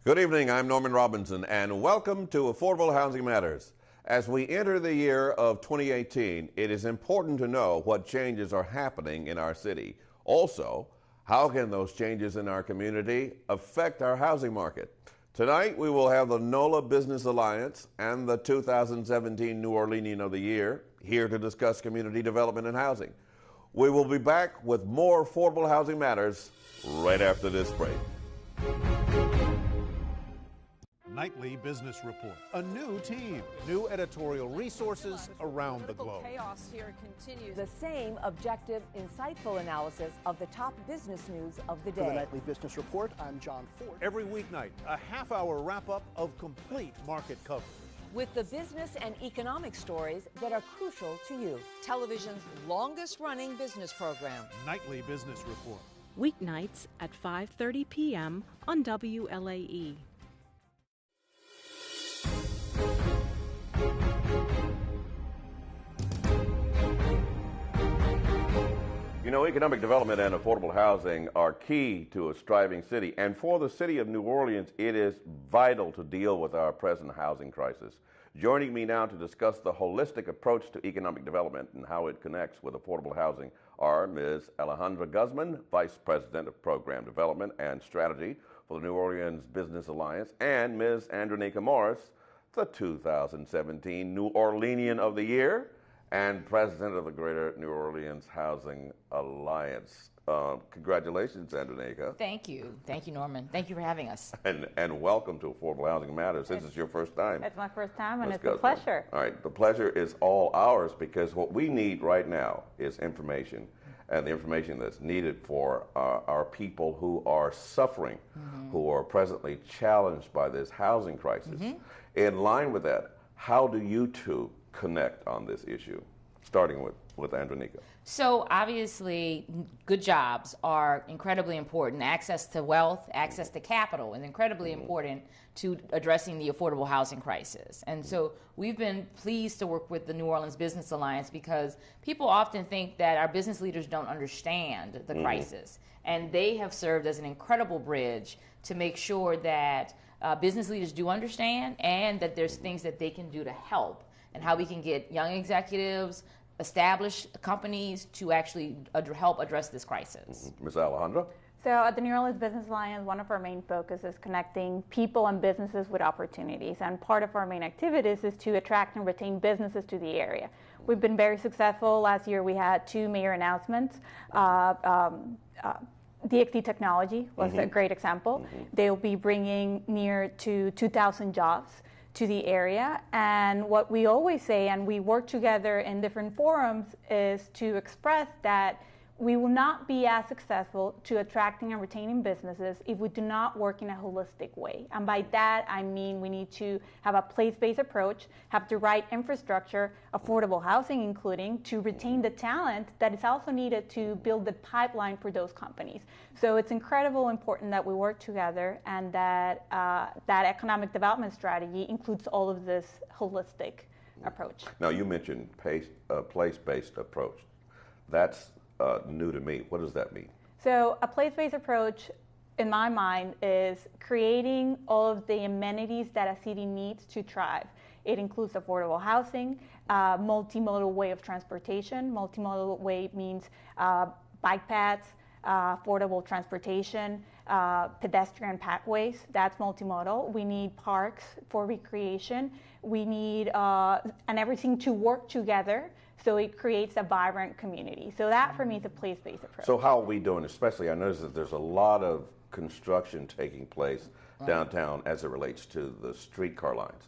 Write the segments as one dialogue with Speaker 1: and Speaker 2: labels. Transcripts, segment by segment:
Speaker 1: Good evening, I'm Norman Robinson, and welcome to Affordable Housing Matters. As we enter the year of 2018, it is important to know what changes are happening in our city. Also, how can those changes in our community affect our housing market? Tonight, we will have the NOLA Business Alliance and the 2017 New Orleanian of the Year here to discuss community development and housing. We will be back with more Affordable Housing Matters right after this break.
Speaker 2: Nightly Business Report. A new team, new editorial resources around the globe.
Speaker 3: Chaos here continues.
Speaker 4: The same objective, insightful analysis of the top business news of the day.
Speaker 5: For the Nightly Business Report, I'm John Ford.
Speaker 2: Every weeknight, a half-hour wrap-up of complete market coverage.
Speaker 4: With the business and economic stories that are crucial to you.
Speaker 3: Television's longest-running business program.
Speaker 2: Nightly Business Report.
Speaker 6: Weeknights at 5:30 p.m. on WLAE.
Speaker 1: You know, economic development and affordable housing are key to a striving city. And for the city of New Orleans, it is vital to deal with our present housing crisis. Joining me now to discuss the holistic approach to economic development and how it connects with affordable housing are Ms. Alejandra Guzman, Vice President of Program Development and Strategy for the New Orleans Business Alliance, and Ms. Andreanecia Morris, the 2017 New Orleanian of the Year and President of the Greater New Orleans Housing Alliance. Congratulations, Andreanecia.
Speaker 7: Thank you. Thank you, Norman. Thank you for having us.
Speaker 1: And welcome to Affordable Housing Matters. This is your first time.
Speaker 8: It's my first time, and
Speaker 1: Ms.
Speaker 8: it's a pleasure.
Speaker 1: All right, the pleasure is all ours because what we need right now is information, and the information that's needed for our people who are suffering, who are presently challenged by this housing crisis. In line with that, how do you two connect on this issue, starting with Andreanecia?
Speaker 7: So obviously, good jobs are incredibly important. Access to wealth, access to capital is incredibly important to addressing the affordable housing crisis. And so we've been pleased to work with the New Orleans Business Alliance because people often think that our business leaders don't understand the crisis. And they have served as an incredible bridge to make sure that business leaders do understand and that there's things that they can do to help, and how we can get young executives, established companies to actually help address this crisis.
Speaker 1: Ms. Alejandra?
Speaker 8: So at the New Orleans Business Alliance, one of our main focus is connecting people and businesses with opportunities. And part of our main activities is to attract and retain businesses to the area. We've been very successful. Last year we had 2 major announcements. DXT Technology was a great example. They'll be bringing near to 2,000 jobs to the area, and what we always say, and we work together in different forums, is to express that we will not be as successful to attracting and retaining businesses if we do not work in a holistic way. And by that, I mean we need to have a place-based approach, have the right infrastructure, affordable housing including, to retain the talent that is also needed to build the pipeline for those companies. So it's incredibly important that we work together, and that that economic development strategy includes all of this holistic approach.
Speaker 1: Now, you mentioned place-based approach. That's new to me. What does that mean?
Speaker 8: So a place-based approach, in my mind, is creating all of the amenities that a city needs to thrive. It includes affordable housing, multimodal way of transportation. Multimodal way means bike paths, affordable transportation, pedestrian pathways. That's multimodal. We need parks for recreation. We need and everything to work together, so it creates a vibrant community. So that, for me, is a place-based approach.
Speaker 1: So how are we doing? Especially, I notice that there's a lot of construction taking place downtown as it relates to the streetcar lines.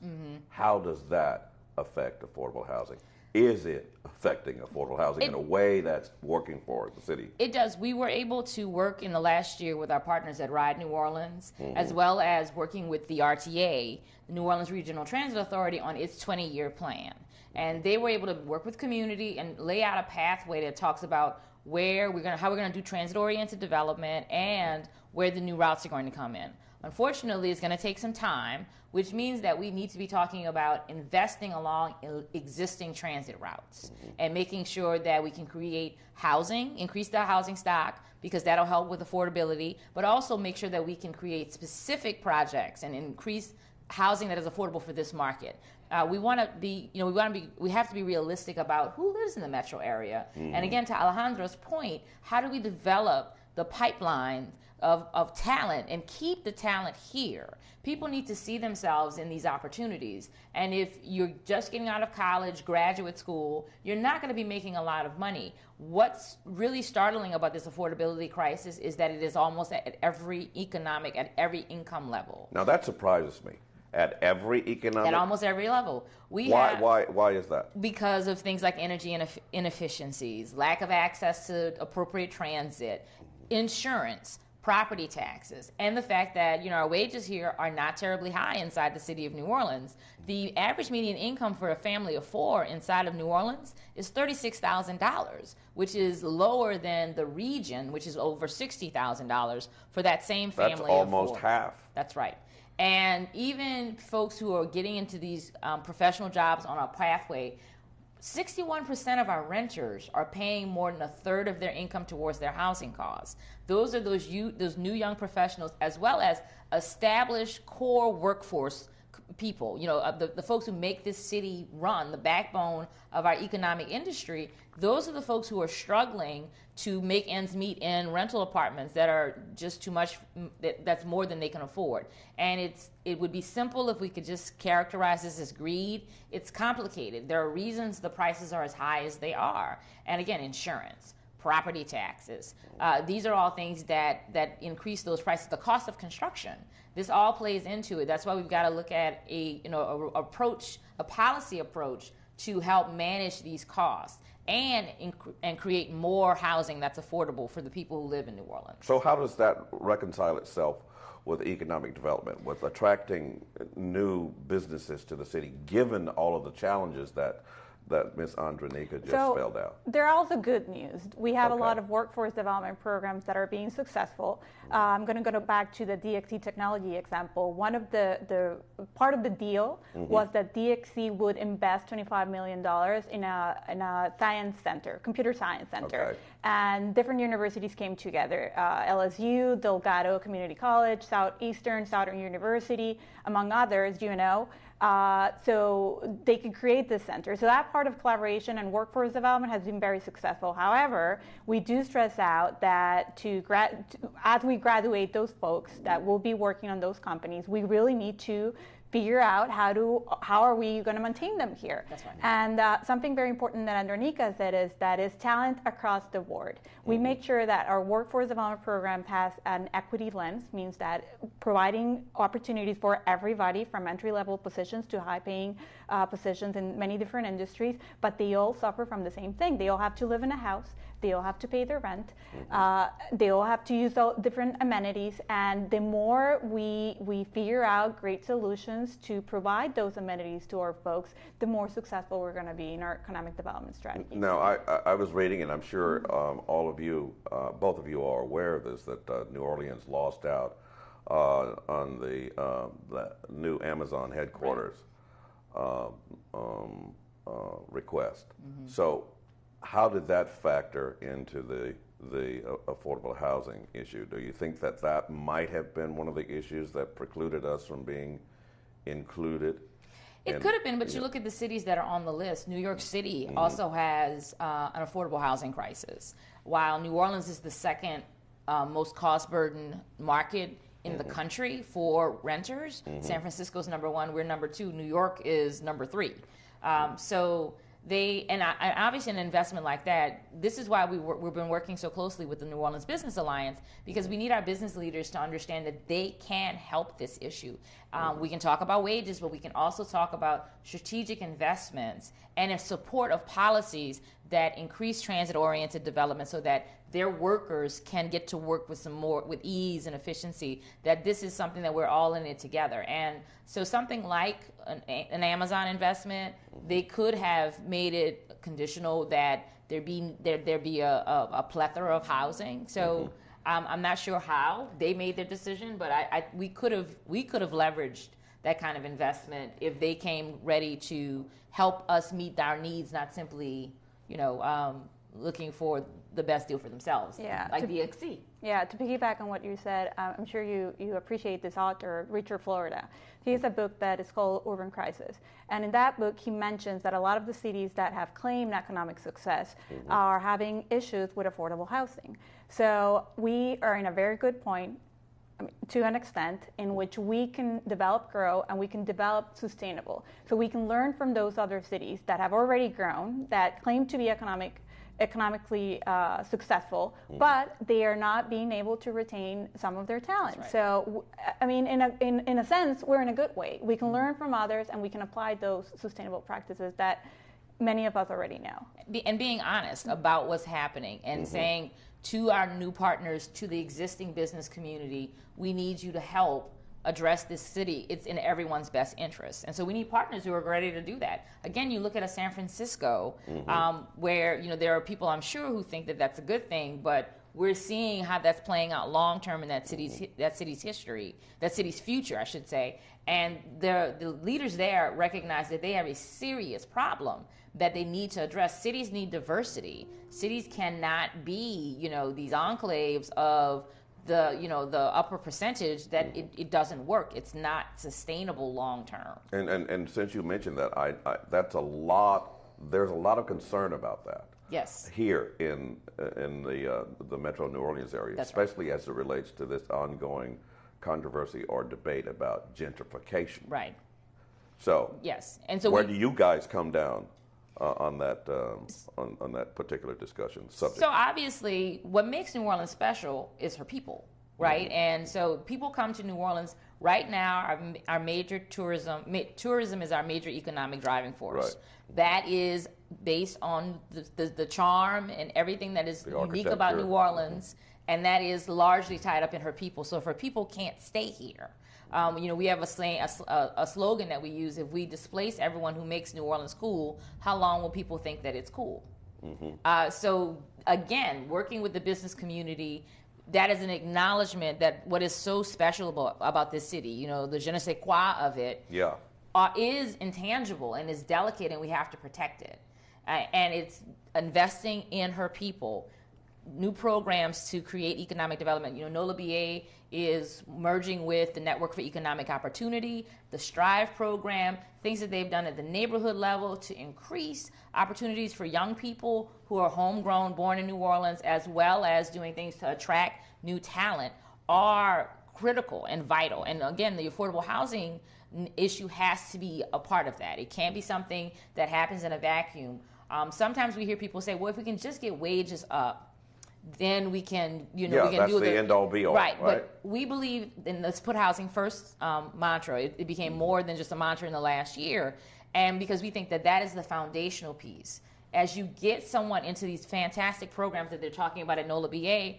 Speaker 1: How does that affect affordable housing? Is it affecting affordable housing in a way that's working for the city?
Speaker 7: It does. We were able to work in the last year with our partners at Ride New Orleans, as well as working with the RTA, the New Orleans Regional Transit Authority, on its 20-year plan. And they were able to work with community and lay out a pathway that talks about how we're going to do transit-oriented development and where the new routes are going to come in. Unfortunately, it's going to take some time, which means that we need to be talking about investing along existing transit routes and making sure that we can create housing, increase the housing stock, because that'll help with affordability, but also make sure that we can create specific projects and increase housing that is affordable for this market. We have to be realistic about who lives in the metro area. And again, to Alejandra's point, how do we develop the pipeline of talent and keep the talent here? People need to see themselves in these opportunities. And if you're just getting out of college, graduate school, you're not going to be making a lot of money. What's really startling about this affordability crisis is that it is almost at every income level.
Speaker 1: Now that surprises me. At every economic?
Speaker 7: At almost every level.
Speaker 1: Why is that?
Speaker 7: Because of things like energy inefficiencies, lack of access to appropriate transit, insurance, property taxes, and the fact that our wages here are not terribly high inside the city of New Orleans. The average median income for a family of 4 inside of New Orleans is $36,000, which is lower than the region, which is over $60,000 for that same family of 4.
Speaker 1: That's almost half.
Speaker 7: That's right. And even folks who are getting into these professional jobs on a pathway, 61% of our renters are paying more than a third of their income towards their housing costs. Those are those new young professionals, as well as established core workforce people, the folks who make this city run, the backbone of our economic industry. Those are the folks who are struggling to make ends meet in rental apartments that are just too much, that's more than they can afford. And it would be simple if we could just characterize this as greed. It's complicated. There are reasons the prices are as high as they are. And again, insurance, property taxes. These are all things that increase those prices. The cost of construction. This all plays into it. That's why we've got to look at a policy approach to help manage these costs and create more housing that's affordable for the people who live in New Orleans.
Speaker 1: So how does that reconcile itself with economic development, with attracting new businesses to the city, given all of the challenges that Ms. Andreanecia just spelled out?
Speaker 8: There are also good news. We have a lot of workforce development programs that are being successful. I'm going to go back to the DXC technology example. One of the part of the deal was that DXC would invest $25 million in a science center, computer science center.
Speaker 1: Okay.
Speaker 8: And different universities came together, LSU, Delgado Community College, Southern University, among others, so they could create this center. So that part of collaboration and workforce development has been very successful. However, we do stress out that as we graduate those folks that will be working on those companies, we really need to figure out how are we going to maintain them here.
Speaker 7: That's right.
Speaker 8: And something very important that Andreanecia said is talent across the board. We make sure that our workforce development program has an equity lens, means that providing opportunities for everybody from entry-level positions to high-paying positions in many different industries, but they all suffer from the same thing. They all have to live in a house. They all have to pay their rent. They all have to use all different amenities. And the more we figure out great solutions to provide those amenities to our folks, the more successful we're going to be in our economic development strategy.
Speaker 1: Now, I was reading, and I'm sure all of you, both of you are aware of this, that New Orleans lost out on the new Amazon headquarters request. So how did that factor into the affordable housing issue? Do you think that might have been one of the issues that precluded us from being included?
Speaker 7: It could have been, but you look at the cities that are on the list. New York City also has an affordable housing crisis, while New Orleans is the second most cost-burdened market in the country for renters. San Francisco's number 1, we're number 2. New York is number 3. So obviously an investment like that, this is why we've been working so closely with the New Orleans Business Alliance, because we need our business leaders to understand that they can help this issue. We can talk about wages, but we can also talk about strategic investments and in support of policies that increase transit-oriented development so that their workers can get to work with ease and efficiency, that this is something that we're all in it together. And so something like an Amazon investment, they could have made it conditional that there be a plethora of housing. So I'm not sure how they made their decision, but we could have leveraged that kind of investment if they came ready to help us meet our needs, not simply looking for the best deal for themselves, like DXC.
Speaker 8: Yeah, to piggyback on what you said, I'm sure you appreciate this author, Richard Florida. He has a book that is called Urban Crisis. And in that book, he mentions that a lot of the cities that have claimed economic success are having issues with affordable housing. So we are in a very good point, to an extent, in which we can develop, grow, and we can develop sustainable. So we can learn from those other cities that have already grown, that claim to be economically successful, but they are not being able to retain some of their talent. Right. So, I mean, in a sense, we're in a good way. We can learn from others, and we can apply those sustainable practices that many of us already know.
Speaker 7: And being honest about what's happening and saying to our new partners, to the existing business community, we need you to help address this city. It's in everyone's best interest. And so we need partners who are ready to do that. Again, you look at a San Francisco, where there are people, I'm sure, who think that that's a good thing, but we're seeing how that's playing out long term in that city's history, that city's future, I should say. And the leaders there recognize that they have a serious problem that they need to address. Cities need diversity. Cities cannot be, these enclaves of the upper percentage that it doesn't work. It's not sustainable long term.
Speaker 1: And since you mentioned that, that's a lot. There's a lot of concern about that.
Speaker 7: Yes.
Speaker 1: Here in the Metro New Orleans area,
Speaker 7: That's
Speaker 1: especially as it relates to this ongoing controversy or debate about gentrification.
Speaker 7: Right.
Speaker 1: So
Speaker 7: yes, and so
Speaker 1: where do you guys come down on that on that particular discussion subject?
Speaker 7: So obviously, what makes New Orleans special is her people, right? And so people come to New Orleans right now. Our major tourism is our major economic driving force.
Speaker 1: Right.
Speaker 7: That is based on the charm and everything that is unique about New Orleans, and that is largely tied up in her people. So if her people can't stay here, we have a slogan that we use: if we displace everyone who makes New Orleans cool, how long will people think that it's cool? So again, working with the business community, that is an acknowledgement that what is so special about this city, the je ne sais quoi of it, is intangible and is delicate, and we have to protect it. And it's investing in her people, new programs to create economic development. NOLA BA is merging with the Network for Economic Opportunity, the STRIVE program, things that they've done at the neighborhood level to increase opportunities for young people who are homegrown, born in New Orleans, as well as doing things to attract new talent, are critical and vital. And again, the affordable housing issue has to be a part of that. It can't be something that happens in a vacuum. Sometimes we hear people say, well, if we can just get wages up, then we can, we can
Speaker 1: that's
Speaker 7: do
Speaker 1: the end all be all.
Speaker 7: Right, but we believe in let's put housing first mantra. It became more than just a mantra in the last year, and because we think that is the foundational piece. As you get someone into these fantastic programs that they're talking about at NOLA BA,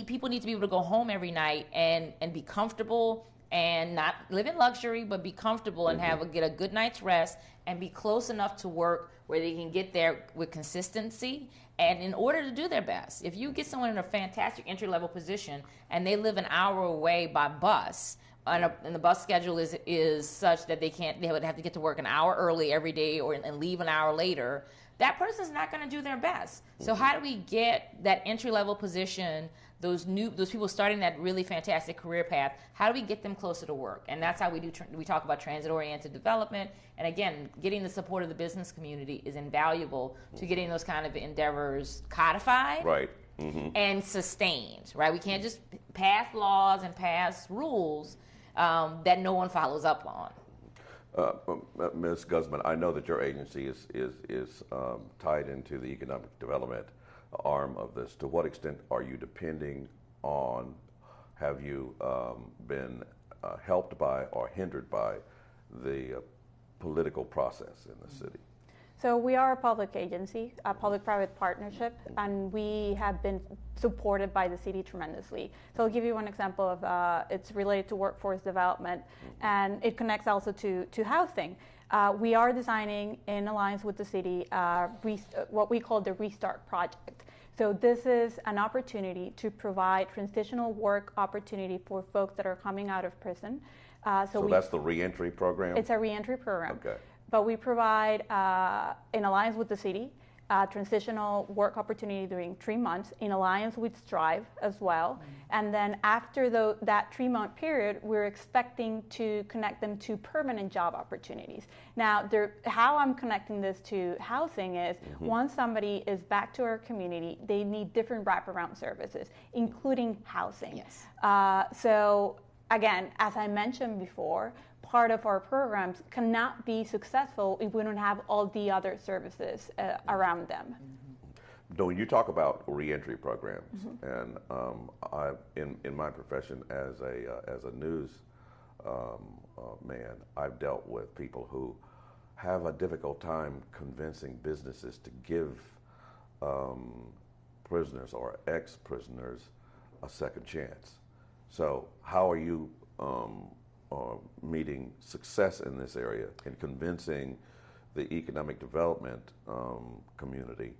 Speaker 7: people need to be able to go home every night and be comfortable and not live in luxury, but be comfortable and get a good night's rest and be close enough to work where they can get there with consistency and in order to do their best. If you get someone in a fantastic entry-level position and they live an hour away by bus, and the bus schedule is such that they would have to get to work an hour early every day and leave an hour later, that person's not going to do their best. So how do we get that entry-level position, those people starting that really fantastic career path, how do we get them closer to work? And that's how we talk about transit-oriented development. And again, getting the support of the business community is invaluable to getting those kind of endeavors codified and sustained, right? We can't just pass laws and pass rules that no one follows up on.
Speaker 1: Ms. Guzman, I know that your agency is tied into the economic development arm of this. To what extent are you depending on, have you been helped by or hindered by the political process in the city?
Speaker 8: So we are a public agency, a public-private partnership, and we have been supported by the city tremendously. So I'll give you one example of it's related to workforce development, and it connects also to housing. We are designing, in alliance with the city, what we call the Restart Project. So this is an opportunity to provide transitional work opportunity for folks that are coming out of prison. So
Speaker 1: that's the reentry program?
Speaker 8: It's a reentry program.
Speaker 1: Okay.
Speaker 8: But we provide, in alliance with the city, transitional work opportunity during 3 months in alliance with Strive as well. And then after that 3-month period, we're expecting to connect them to permanent job opportunities. Now, how I'm connecting this to housing is once somebody is back to our community, they need different wraparound services, including housing.
Speaker 7: Yes.
Speaker 8: So again, as I mentioned before, part of our programs cannot be successful if we don't have all the other services around them.
Speaker 1: When you talk about reentry programs, and in my profession as a news man, I've dealt with people who have a difficult time convincing businesses to give prisoners or ex-prisoners a second chance. So how are you meeting success in this area in convincing the economic development community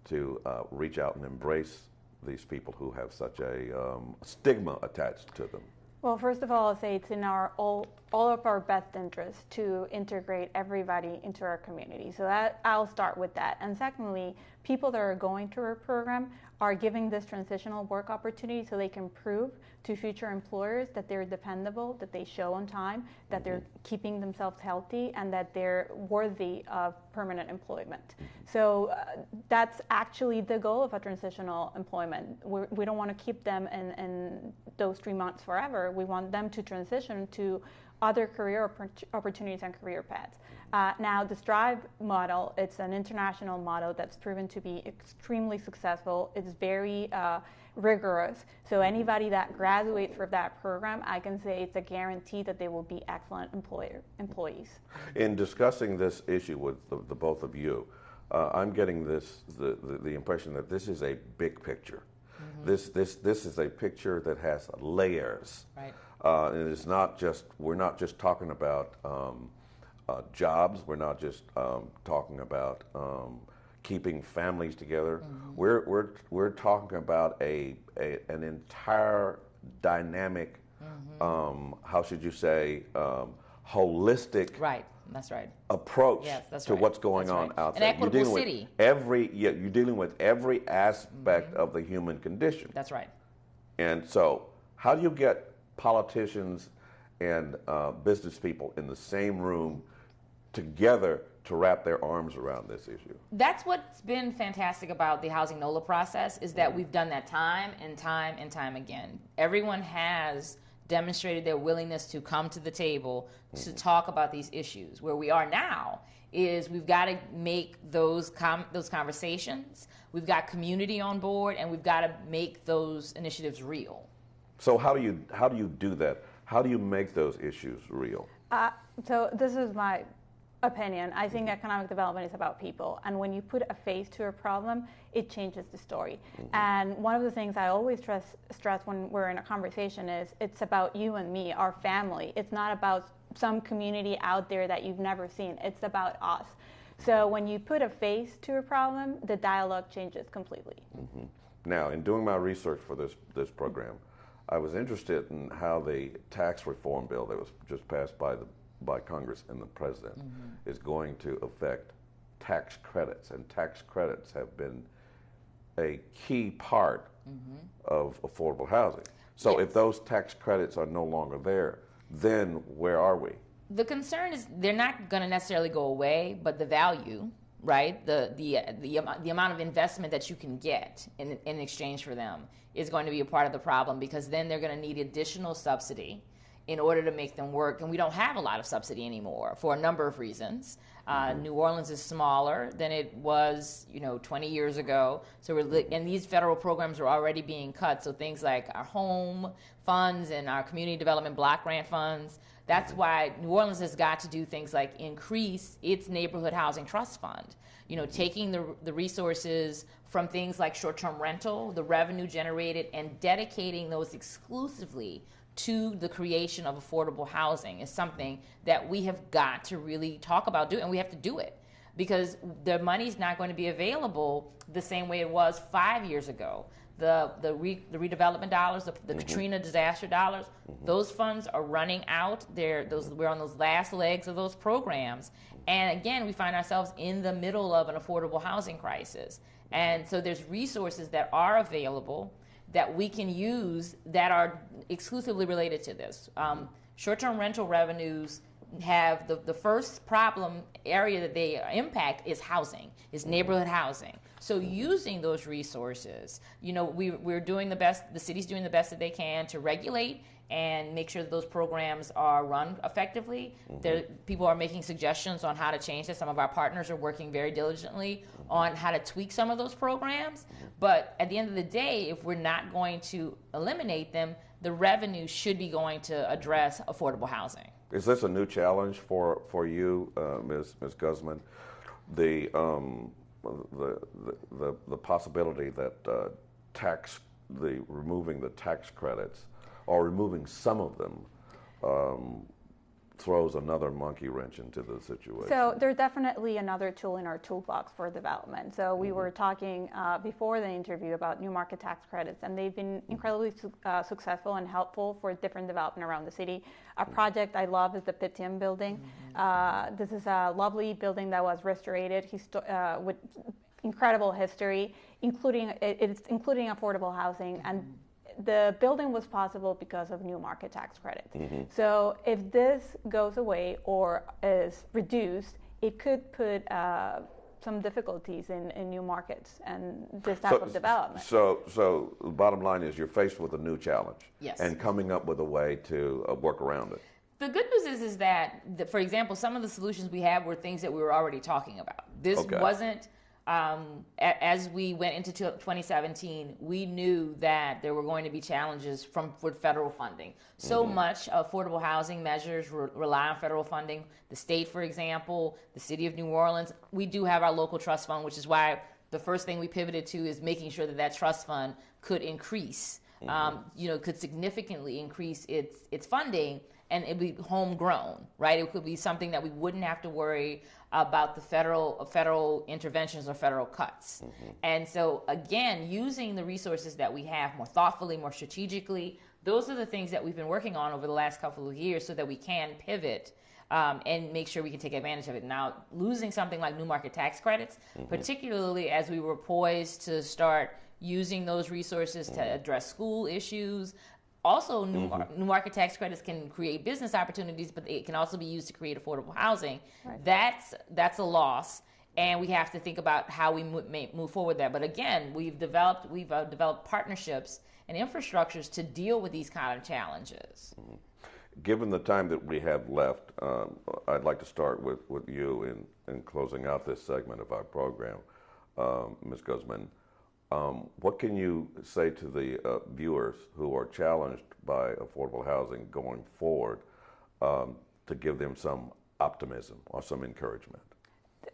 Speaker 1: to reach out and embrace these people who have such a stigma attached to them?
Speaker 8: Well, first of all, I'll say it's in all of our best interests to integrate everybody into our community. So I'll start with that. And secondly, people that are going through our program are giving this transitional work opportunity so they can prove to future employers that they're dependable, that they show on time, that they're keeping themselves healthy, and that they're worthy of permanent employment. So that's actually the goal of a transitional employment. We don't want to keep them in those 3 months forever. We want them to transition to other career opportunities and career paths. Now, the Strive model, it's an international model that's proven to be extremely successful. It's very rigorous. So anybody that graduates from that program, I can say it's a guarantee that they will be excellent employees. In
Speaker 1: discussing this issue with the both of you, I'm getting the impression that this is a big picture. This is a picture that has layers.
Speaker 7: Right.
Speaker 1: And it's not just, we're not just talking about jobs, we're not just talking about keeping families together. We're talking about an entire dynamic, how should you say, holistic.
Speaker 7: Right. That's right.
Speaker 1: Approach to
Speaker 7: right.
Speaker 1: what's going on out
Speaker 7: An
Speaker 1: there.
Speaker 7: equitable city.
Speaker 1: You're dealing with every aspect of the human condition.
Speaker 7: That's right.
Speaker 1: And so, how do you get politicians and business people in the same room together to wrap their arms around this issue?
Speaker 7: That's what's been fantastic about the Housing NOLA process is that we've done that time and time and time again. Everyone has demonstrated their willingness to come to the table to talk about these issues. Where we are now is we've got to make those conversations, we've got community on board, and we've got to make those initiatives real.
Speaker 1: So how do you do that? How do you make those issues real?
Speaker 8: So this is my opinion. I think economic development is about people, and when you put a face to a problem, it changes the story. And one of the things I always stress when we're in a conversation is it's about you and me, our family. It's not about some community out there that you've never seen. It's about us. So when you put a face to a problem, the dialogue changes completely.
Speaker 1: Now, in doing my research for this program, I was interested in how the tax reform bill that was just passed by Congress and the President is going to affect tax credits. And tax credits have been a key part of affordable housing. So if those tax credits are no longer there, then where are we?
Speaker 7: The concern is they're not going to necessarily go away, but the value, right, the amount of investment that you can get in exchange for them is going to be a part of the problem, because then they're going to need additional subsidy in order to make them work. And we don't have a lot of subsidy anymore for a number of reasons. New Orleans is smaller than it was, 20 years ago. So and these federal programs are already being cut. So things like our home funds and our community development block grant funds. That's why New Orleans has got to do things like increase its neighborhood housing trust fund. Taking the resources from things like short-term rental, the revenue generated, and dedicating those exclusively to the creation of affordable housing is something that we have got to really talk about doing, and we have to do it, because the money's not going to be available the same way it was 5 years ago the redevelopment dollars, the Katrina disaster dollars, those funds are running out. We're on those last legs of those programs. And again, we find ourselves in the middle of an affordable housing crisis. And so there's resources that are available that we can use that are exclusively related to this. Short-term rental revenues have the first problem area that they impact is housing, is neighborhood housing. So using those resources, we're doing the best, the city's doing the best that they can to regulate and make sure that those programs are run effectively. People are making suggestions on how to change this. Some of our partners are working very diligently on how to tweak some of those programs. But at the end of the day, if we're not going to eliminate them, the revenue should be going to address affordable housing.
Speaker 1: Is this a new challenge for you, Ms. Guzman? The possibility that removing the tax credits or removing some of them throws another monkey wrench into the situation.
Speaker 8: So there's definitely another tool in our toolbox for development. So we were talking before the interview about new market tax credits, and they've been incredibly successful and helpful for different development around the city. A project I love is the PTM building. This is a lovely building that was restorated with incredible history, including affordable housing, and the building was possible because of new market tax credits. So if this goes away or is reduced, it could put some difficulties in new markets and this type of development.
Speaker 1: So the bottom line is you're faced with a new challenge.
Speaker 7: Yes.
Speaker 1: And coming up with a way to work around it.
Speaker 7: The good news is that, for example, some of the solutions we have were things that we were already talking about. This wasn't, as we went into 2017, we knew that there were going to be challenges with federal funding. So much affordable housing measures rely on federal funding. The state, for example, the city of New Orleans, we do have our local trust fund, which is why the first thing we pivoted to is making sure that trust fund could increase, could significantly increase its funding, and it'd be homegrown, right? It could be something that we wouldn't have to worry about the federal interventions or federal cuts. And so again, using the resources that we have more thoughtfully, more strategically, those are the things that we've been working on over the last couple of years so that we can pivot and make sure we can take advantage of it. Now, losing something like new market tax credits, particularly as we were poised to start using those resources to address school issues. Also, new market tax credits can create business opportunities, but it can also be used to create affordable housing. Right. That's a loss, and we have to think about how we move forward there. But again, we've developed partnerships and infrastructures to deal with these kind of challenges.
Speaker 1: Given the time that we have left, I'd like to start with you in closing out this segment of our program, Ms. Guzman. What can you say to the viewers who are challenged by affordable housing going forward to give them some optimism or some encouragement?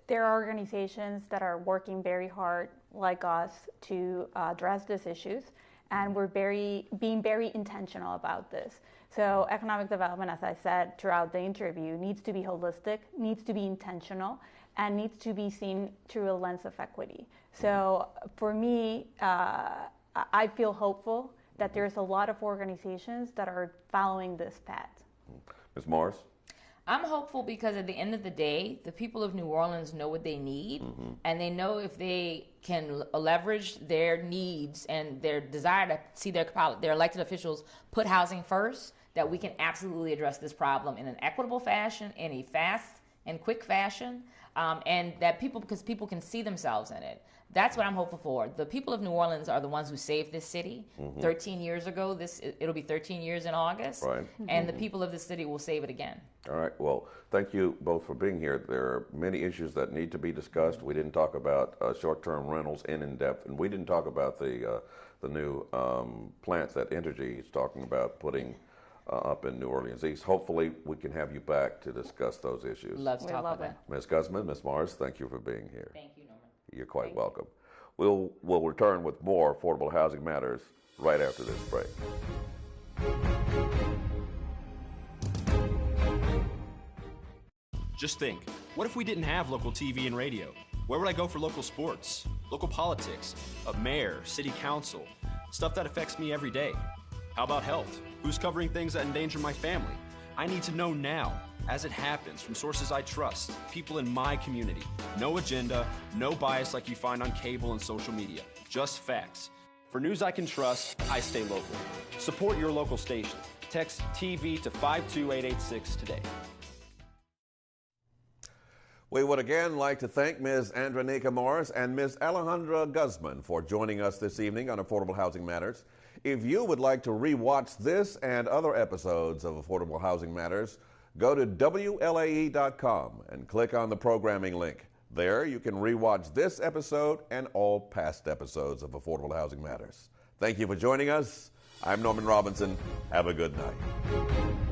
Speaker 8: There are organizations that are working very hard, like us, to address these issues, and we're being very intentional about this. So economic development, as I said throughout the interview, needs to be holistic, needs to be intentional, and needs to be seen through a lens of equity. So for me, I feel hopeful that there's a lot of organizations that are following this path.
Speaker 1: Ms. Morris?
Speaker 7: I'm hopeful because at the end of the day, the people of New Orleans know what they need, and they know if they can leverage their needs and their desire to see their elected officials put housing first, that we can absolutely address this problem in an equitable fashion, in a fast and quick fashion, and that because people can see themselves in it. That's what I'm hopeful for. The people of New Orleans are the ones who saved this city 13 years ago. It'll be 13 years in August. Right. And the people of the city will save it again.
Speaker 1: All right. Well, thank you both for being here. There are many issues that need to be discussed. We didn't talk about short-term rentals in depth, and we didn't talk about the new plants that Entergy is talking about putting up in New Orleans East. Hopefully, we can have you back to discuss those issues.
Speaker 7: Love to talk about that.
Speaker 1: Ms. Guzman, Ms. Morris, thank you for being here.
Speaker 7: Thank you, Norman.
Speaker 1: You're quite welcome. We'll return with more Affordable Housing Matters right after this break.
Speaker 9: Just think, what if we didn't have local TV and radio? Where would I go for local sports, local politics, a mayor, city council? Stuff that affects me every day. How about health? Who's covering things that endanger my family? I need to know now, as it happens, from sources I trust, people in my community. No agenda, no bias like you find on cable and social media. Just facts. For news I can trust, I stay local. Support your local station. Text TV to 52886 today.
Speaker 1: We would again like to thank Ms. Andreanecia Morris and Ms. Alejandra Guzman for joining us this evening on Affordable Housing Matters. If you would like to re-watch this and other episodes of Affordable Housing Matters, go to WLAE.com and click on the programming link. There you can re-watch this episode and all past episodes of Affordable Housing Matters. Thank you for joining us. I'm Norman Robinson. Have a good night.